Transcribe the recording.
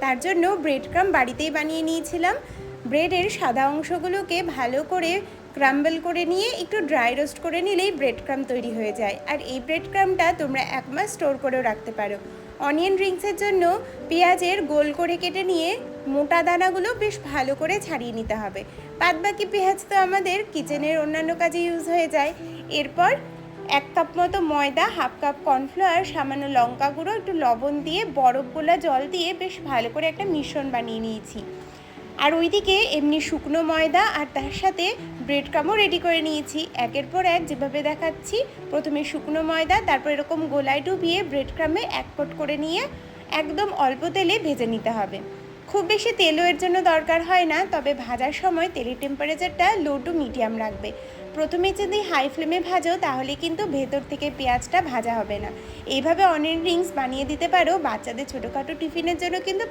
তার জন্য bread crumb বাড়িতেই বানিয়ে নিয়েছিলাম। ব্রেডের সাদা অংশগুলোকে ভালো করে ক্রাম্বল করে নিয়ে একটু ড্রাই রোস্ট করে নিলেই ব্রেড ক্রাম্ব তৈরি হয়ে যায়। আর এই ব্রেড ক্রাম্বটা তোমরা 1 মাস স্টোর করেও রাখতে পারো। অনিয়ন রিংসের জন্য পেঁয়াজের গোল করে কেটে নিয়ে মোটা দানাগুলো বেশ ভালো করে ছাড়িয়ে নিতে হবে। বাদবাকি পেঁয়াজ তো আমাদের কিচেনের অন্যান্য কাজে ইউজ হয়ে যায়। এরপর 1 কাপ মতো ময়দা, 1/2 কাপ কর্নফ্লাওয়ার, সামান্য লঙ্কা গুঁড়ো, একটু লবণ দিয়ে বরফ গোলা জল দিয়ে বেশ ভালো করে একটা মিশ্রণ বানিয়ে নিয়েছি। আর ওইদিকে এমনি শুকনো ময়দা আর তার সাথে ব্রেড ক্রাম্বও রেডি করে নিয়েছি। একের পর এক যেভাবে দেখাচ্ছি, প্রথমে শুকনো ময়দা, তারপর এরকম গোলায় ডুবিয়ে ব্রেড ক্রাম্বে 1 কোট করে নিয়ে একদম অল্প তেলে ভেজে নিতে হবে। খুব বেশি তেলও এর জন্য দরকার হয় না, তবে ভাজার সময় তেলের টেম্পারেচারটা লো টু মিডিয়াম রাখবে। প্রথমে যদি হাই ফ্লেমে ভাজো তাহলে কিন্তু ভেতর থেকে পেঁয়াজটা ভাজা হবে না। এইভাবে অনিয়ন রিংস বানিয়ে দিতে পারো। বাচ্চাদের ছোটোখাটো টিফিনের জন্য কিন্তু